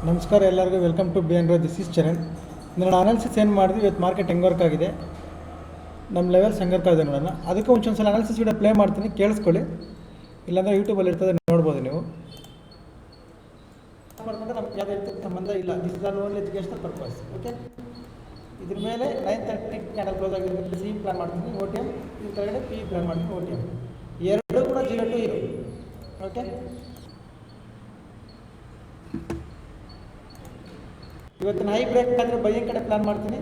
ನಮಸ್ಕಾರ ಎಲ್ಲರಿಗೂ welcome to BN Row. This is Charan. ನಾನು ಅನಾಲಿಸಿಸ್ ಏನು ಮಾಡಿದ್ವಿ, ಇವತ್ತು ಮಾರ್ಕೆಟ್ ಹೆಂಗೆ ವರ್ಕ್ ಆಗಿದೆ, ನಮ್ಮ ಲೆವೆಲ್ಸ್ ಹೆಂಗೆ ವರ್ಕ್ ಆಗಿದೆ ನೋಡೋಣ. ಅದಕ್ಕೆ ಒಂದ್ಸಲ ಅನಾಲಿಸಿಸ್ ವಿಡಿಯೋ ಪ್ಲೇ ಮಾಡ್ತೀನಿ, ಕೇಳಿಸ್ಕೊಳ್ಳಿ. ಇಲ್ಲಾಂದರೆ ಯೂಟ್ಯೂಬಲ್ಲಿ ಇರ್ತದೆ, ನೋಡ್ಬೋದು ನೀವು. ಮಾಡ್ಕೊಂಡ್ರೆ ನಮ್ಗೆ ಯಾವುದೇ ರೀತಿ ಸಂಬಂಧ ಇಲ್ಲ. This is all only educational purpose. Okay, ಇದ್ರ ಮೇಲೆ 9:30 ಕ್ಯಾಂಡಲ್ ಕ್ಲೋಸ್ ಆಗಿರೋದ್ರಿಂದ ಸಿ ಪ್ಲಾನ್ ಮಾಡ್ತೀನಿ OTM, ಇದ್ರ ಕೆಳಗಡೆ ಪಿ ಪ್ಲಾನ್ ಮಾಡ್ತೀನಿ OTM. ಎರಡೂ ಕೂಡ 0 to 0. ಓಕೆ, ಇವತ್ತಿನ ಹೈ ಬ್ರೇಕ್ ಆದರೆ ಬೈಯಿಂಗ್ ಕಡೆ ಪ್ಲಾನ್ ಮಾಡ್ತೀನಿ,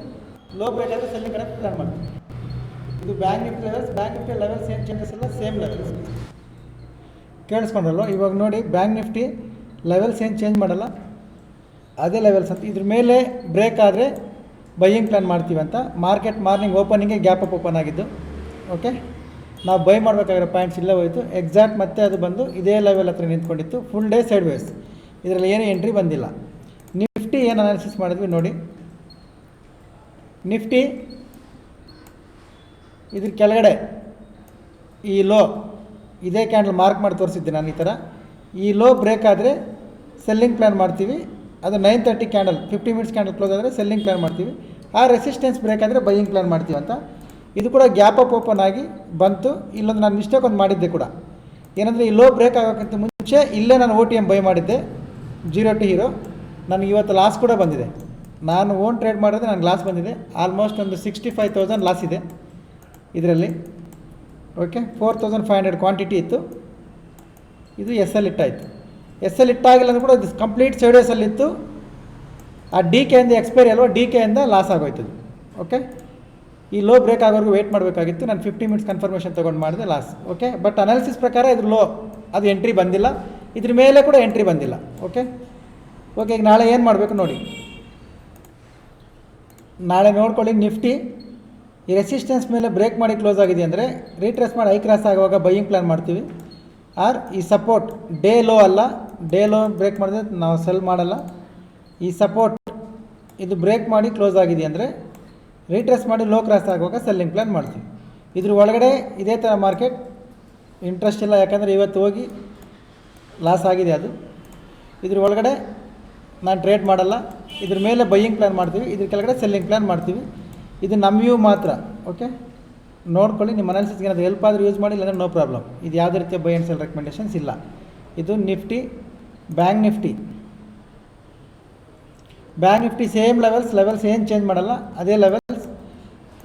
ಲೋ ಬ್ರೇಕ್ ಆದರೆ ಸೆಲ್ಲಿಂಗ್ ಕಡೆ ಪ್ಲಾನ್ ಮಾಡ್ತೀನಿ. ಇದು bank Nifty levels. Bank Nifty levels ಏನು ಚೇಂಜಸ್ ಇಲ್ಲ, ಸೇಮ್ ಲೆವೆಲ್ಸ್. ಕೇಳಿಸ್ಕೊಂಡ್ರಲ್ವ? ಇವಾಗ ನೋಡಿ, ಬ್ಯಾಂಕ್ ನಿಫ್ಟಿ ಲೆವೆಲ್ಸ್ ಏನು ಚೇಂಜ್ ಮಾಡಲ್ಲ, ಅದೇ ಲೆವೆಲ್ಸ್ ಅಂತ. ಇದ್ರ ಮೇಲೆ ಬ್ರೇಕ್ ಆದರೆ ಬೈಯಿಂಗ್ ಪ್ಲಾನ್ ಮಾಡ್ತೀವಿ ಅಂತ. ಮಾರ್ಕೆಟ್ ಮಾರ್ನಿಂಗ್ ಓಪನಿಂಗ್ಗೆ ಗ್ಯಾಪ್ ಅಪ್ ಓಪನ್ ಆಗಿದ್ದು. ಓಕೆ, ನಾವು ಬೈ ಮಾಡಬೇಕಾಗಿರೋ ಪಾಯಿಂಟ್ಸ್ ಇಲ್ಲೇ ಹೋಯಿತು ಎಕ್ಸಾಕ್ಟ್. ಮತ್ತೆ ಅದು ಬಂದು ಇದೇ ಲೆವೆಲ್ ಹತ್ರ ನಿಂತ್ಕೊಂಡಿತ್ತು. ಫುಲ್ ಡೇ ಸೈಡ್ ವೇಸ್, ಇದರಲ್ಲಿ ಏನು ಎಂಟ್ರಿ ಬಂದಿಲ್ಲ. ನಿಫ್ಟಿ ಏನು ಅನಾಲಿಸಿಸ್ ಮಾಡಿದ್ವಿ ನೋಡಿ. ನಿಫ್ಟಿ ಇದ್ರ ಕೆಳಗಡೆ ಈ ಲೋ, ಇದೇ ಕ್ಯಾಂಡಲ್ ಮಾರ್ಕ್ ಮಾಡಿ ತೋರಿಸಿದ್ದೆ ನಾನು. ಈ ಥರ ಈ ಲೋ ಬ್ರೇಕ್ ಆದರೆ ಸೆಲ್ಲಿಂಗ್ ಪ್ಲ್ಯಾನ್ ಮಾಡ್ತೀವಿ. ಅದು 9:30 ಕ್ಯಾಂಡಲ್ 50 ಮಿನಿಟ್ಸ್ ಕ್ಯಾಂಡಲ್ ಕ್ಲೋಸ್ ಆದರೆ ಸೆಲ್ಲಿಂಗ್ ಪ್ಲ್ಯಾನ್ ಮಾಡ್ತೀವಿ. ಆ ರೆಸಿಸ್ಟೆನ್ಸ್ ಬ್ರೇಕ್ ಆದರೆ ಬೈಯಿಂಗ್ ಪ್ಲ್ಯಾನ್ ಮಾಡ್ತೀವಿ ಅಂತ. ಇದು ಕೂಡ ಗ್ಯಾಪ್ ಅಪ್ ಓಪನ್ ಆಗಿ ಬಂತು. ಇಲ್ಲೊಂದು ನಾನು ಮಿಸ್ಟೇಕ್ ಒಂದು ಮಾಡಿದ್ದೆ ಕೂಡ, ಏನಂದರೆ ಈ ಲೋ ಬ್ರೇಕ್ ಆಗೋಕ್ಕಿಂತ ಮುಂಚೆ ಇಲ್ಲೇ ನಾನು OTM ಬೈ ಮಾಡಿದ್ದೆ 0 to 0. ನನಗೆ ಇವತ್ತು ಲಾಸ್ ಕೂಡ ಬಂದಿದೆ. ನಾನು ಓನ್ ಟ್ರೇಡ್ ಮಾಡಿದ್ರೆ ನನಗೆ ಲಾಸ್ ಬಂದಿದೆ. ಆಲ್ಮೋಸ್ಟ್ ಒಂದು 65,000 ಲಾಸ್ ಇದೆ ಇದರಲ್ಲಿ. ಓಕೆ, 4,500 ಕ್ವಾಂಟಿಟಿ ಇತ್ತು. ಇದು SL ಇಟ್ಟಾಯಿತು. SL ಇಟ್ಟಾಗಿಲ್ಲ ಅಂದರೂ ಕೂಡ ಇದು ಕಂಪ್ಲೀಟ್ ಸೈಡೇಸಲ್ಲಿತ್ತು. ಆ DK ಇಂದ ಎಕ್ಸ್ಪೈರಿ ಅಲ್ವಾ, DK ಇಂದ ಲಾಸ್ ಆಗೋಯ್ತದೆ. ಓಕೆ, ಈ ಲೋ ಬ್ರೇಕ್ ಆಗೋವರೆಗೂ ವೆಯ್ಟ್ ಮಾಡಬೇಕಾಗಿತ್ತು. ನಾನು 50 ಮಿನಿಟ್ಸ್ ಕನ್ಫರ್ಮೇಷನ್ ತೊಗೊಂಡು ಮಾಡಿದೆ, ಲಾಸ್. ಓಕೆ, ಬಟ್ ಅನಾಲಿಸಿಸ್ ಪ್ರಕಾರ ಇದು ಲೋ, ಅದು ಎಂಟ್ರಿ ಬಂದಿಲ್ಲ. ಇದ್ರ ಮೇಲೆ ಕೂಡ ಎಂಟ್ರಿ ಬಂದಿಲ್ಲ. ಓಕೆ ಓಕೆ, ಈಗ ನಾಳೆ ಏನು ಮಾಡಬೇಕು ನೋಡಿ. ನಾಳೆ ನೋಡ್ಕೊಳ್ಳಿ, ನಿಫ್ಟಿ ಈ ರೆಸಿಸ್ಟೆನ್ಸ್ ಮೇಲೆ ಬ್ರೇಕ್ ಮಾಡಿ ಕ್ಲೋಸ್ ಆಗಿದೆ ಅಂದರೆ ರೀಟ್ರೇಸ್ ಮಾಡಿ ಹೈ ಕ್ರಾಸ್ ಆಗುವಾಗ ಬೈಯಿಂಗ್ ಪ್ಲ್ಯಾನ್ ಮಾಡ್ತೀವಿ. ಆರ್ ಈ ಸಪೋರ್ಟ್ ಡೇ ಲೋ ಅಲ್ಲ, ಡೇ ಲೋ ಬ್ರೇಕ್ ಮಾಡಿದ್ರೆ ನಾವು ಸೆಲ್ ಮಾಡಲ್ಲ. ಈ ಸಪೋರ್ಟ್ ಇದು ಬ್ರೇಕ್ ಮಾಡಿ ಕ್ಲೋಸ್ ಆಗಿದೆ ಅಂದರೆ ರೀಟ್ರೇಸ್ ಮಾಡಿ ಲೋ ಕ್ರಾಸ್ ಆಗುವಾಗ ಸೆಲ್ಲಿಂಗ್ ಪ್ಲ್ಯಾನ್ ಮಾಡ್ತೀವಿ. ಇದ್ರ ಒಳಗಡೆ ಇದೇ ಥರ ಮಾರ್ಕೆಟ್ ಇಂಟ್ರೆಸ್ಟ್ ಇಲ್ಲ, ಯಾಕಂದರೆ ಇವತ್ತು ಹೋಗಿ ಲಾಸ್ ಆಗಿದೆ ಅದು. ಇದ್ರ ಒಳಗಡೆ ನಾನು ಟ್ರೇಡ್ ಮಾಡಲ್ಲ. ಇದ್ರ ಮೇಲೆ ಬೈಯಿಂಗ್ ಪ್ಲ್ಯಾನ್ ಮಾಡ್ತೀವಿ, ಇದ್ರ ಕೆಳಗಡೆ ಸೆಲ್ಲಿಂಗ್ ಪ್ಲ್ಯಾನ್ ಮಾಡ್ತೀವಿ. ಇದು ನಮ್ಮ ವ್ಯೂ ಮಾತ್ರ. ಓಕೆ, ನೋಡ್ಕೊಳ್ಳಿ. ನಿಮ್ಮ ಅನಾಲಿಸಿಸ್ಗೆ ಏನಾದರೂ ಹೆಲ್ಪ್ ಆದರೂ ಯೂಸ್ ಮಾಡಿ, ಇಲ್ಲಾಂದರೆ ನೋ ಪ್ರಾಬ್ಲಮ್. ಇದು ಯಾವುದೇ ರೀತಿಯ ಬೈ ಆ್ಯಂಡ್ ಸೆಲ್ ರೆಕಮೆಂಡೇಷನ್ಸ್ ಇಲ್ಲ. ಇದು Nifty. Bank Nifty same levels ಏನು ಚೇಂಜ್ ಮಾಡಲ್ಲ, ಅದೇ ಲೆವೆಲ್ಸ್.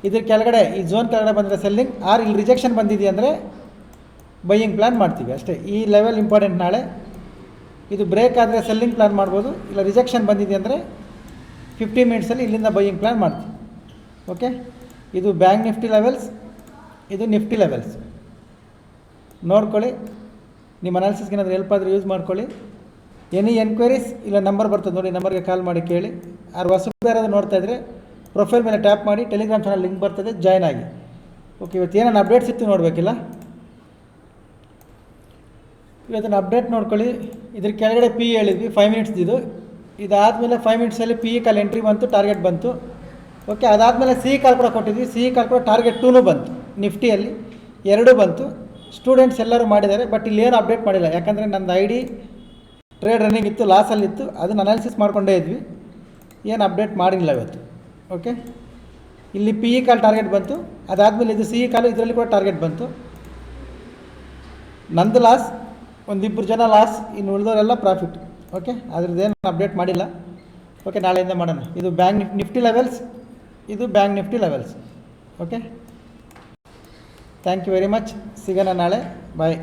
ಇದ್ರ ಕೆಳಗಡೆ ಈ ಝೋನ್ ಕೆಳಗಡೆ ಬಂದರೆ ಸೆಲ್ಲಿಂಗ್, ಆರ್ ಇಲ್ಲಿ ರಿಜೆಕ್ಷನ್ ಬಂದಿದೆಯಂದರೆ ಬೈಯಿಂಗ್ ಪ್ಲ್ಯಾನ್ ಮಾಡ್ತೀವಿ ಅಷ್ಟೇ. ಈ ಲೆವೆಲ್ ಇಂಪಾರ್ಟೆಂಟ್. ನಾಳೆ ಇದು ಬ್ರೇಕ್ ಆದರೆ ಸೆಲ್ಲಿಂಗ್ ಪ್ಲ್ಯಾನ್ ಮಾಡ್ಬೋದು, ಇಲ್ಲ ರಿಜೆಕ್ಷನ್ ಬಂದಿದೆ ಅಂದರೆ 50 ಮಿನಿಟ್ಸಲ್ಲಿ ಇಲ್ಲಿಂದ ಬೈಯಿಂಗ್ ಪ್ಲ್ಯಾನ್ ಮಾಡ್ತೀವಿ. ಓಕೆ, ಇದು ಬ್ಯಾಂಕ್ ನಿಫ್ಟಿ ಲೆವೆಲ್ಸ್, ಇದು ನಿಫ್ಟಿ ಲೆವೆಲ್ಸ್. ನೋಡ್ಕೊಳ್ಳಿ. ನಿಮ್ಮ ಅನಾಲಿಸಿಸ್ಗೆ ಏನಾದರೂ ಹೆಲ್ಪ್ ಆದರೆ ಯೂಸ್ ಮಾಡ್ಕೊಳ್ಳಿ. ಎನಿ ಎನ್ಕ್ವೈರೀಸ್ ಇಲ್ಲ ನಂಬರ್ ಬರ್ತದೆ ನೋಡಿ, ನಂಬರ್ಗೆ ಕಾಲ್ ಮಾಡಿ ಕೇಳಿ. ಹೊಸಬ್ರು ಯಾರಾದರೂ ನೋಡ್ತಾಯಿದ್ರೆ ಪ್ರೊಫೈಲ್ ಮೇಲೆ ಟ್ಯಾಪ್ ಮಾಡಿ, ಟೆಲಿಗ್ರಾಮ್ ಚಾನಲ್ ಲಿಂಕ್ ಬರ್ತದೆ, ಜಾಯ್ನ್ ಆಗಿ. ಓಕೆ, ಇವತ್ತು ಏನೇನು ಅಪ್ಡೇಟ್ಸ್ ಇತ್ತು ನೋಡಬೇಕಿಲ್ಲ. ಇವತ್ತಿನ ಅಪ್ಡೇಟ್ ನೋಡ್ಕೊಳ್ಳಿ. ಇದ್ರ ಕೆಳಗಡೆ ಪಿ ಹೇಳಿದ್ವಿ 5 ಮಿನಿಟ್ಸ್. ಇದಾದಮೇಲೆ 5 ಮಿನಿಟ್ಸಲ್ಲಿ ಪಿ ಕಾಲ್ ಎಂಟ್ರಿ ಬಂತು, ಟಾರ್ಗೆಟ್ ಬಂತು. ಓಕೆ, ಅದಾದಮೇಲೆ ಸಿ ಕಾಲ್ ಕೂಡ ಕೊಟ್ಟಿದ್ವಿ. ಸಿ ಕಾಲ್ ಕೂಡ ಟಾರ್ಗೆಟ್ 2 ಬಂತು. ನಿಫ್ಟಿಯಲ್ಲಿ 2 ಬಂತು. ಸ್ಟೂಡೆಂಟ್ಸ್ ಎಲ್ಲರೂ ಮಾಡಿದ್ದಾರೆ, ಬಟ್ ಇಲ್ಲಿ ಏನು ಅಪ್ಡೇಟ್ ಮಾಡಿಲ್ಲ, ಯಾಕಂದರೆ ನಂದು ID ಟ್ರೇಡ್ ರನ್ನಿಂಗ್ ಇತ್ತು, ಲಾಸಲ್ಲಿತ್ತು. ಅದನ್ನು ಅನಾಲಿಸಿಸ್ ಮಾಡಿಕೊಂಡೇ ಇದ್ವಿ, ಏನು ಅಪ್ಡೇಟ್ ಮಾಡಿಲ್ಲ ಇವತ್ತು. ಓಕೆ, ಇಲ್ಲಿ ಪಿ ಕಾಲ್ ಟಾರ್ಗೆಟ್ ಬಂತು. ಅದಾದಮೇಲೆ ಇದು ಸಿ ಕಾಲು, ಇದರಲ್ಲಿ ಕೂಡ ಟಾರ್ಗೆಟ್ ಬಂತು. ನಂದು ಲಾಸ್, ಒಂದಿಬ್ಬರು ಜನ ಲಾಸ್, ಇನ್ನು ಉಳಿದವರೆಲ್ಲ ಪ್ರಾಫಿಟ್. ಓಕೆ, ಅದ್ರದ್ದೇನು ಅಪ್ಡೇಟ್ ಮಾಡಿಲ್ಲ. ಓಕೆ, ನಾಳೆಯಿಂದ ಮಾಡೋಣ. ಇದು ಬ್ಯಾಂಕ್ ನಿಫ್ಟಿ ಲೆವೆಲ್ಸ್, ಇದು bank Nifty levels. Okay, thank you very much. ಸಿಗೋಣ ನಾಳೆ. ಬಾಯ್.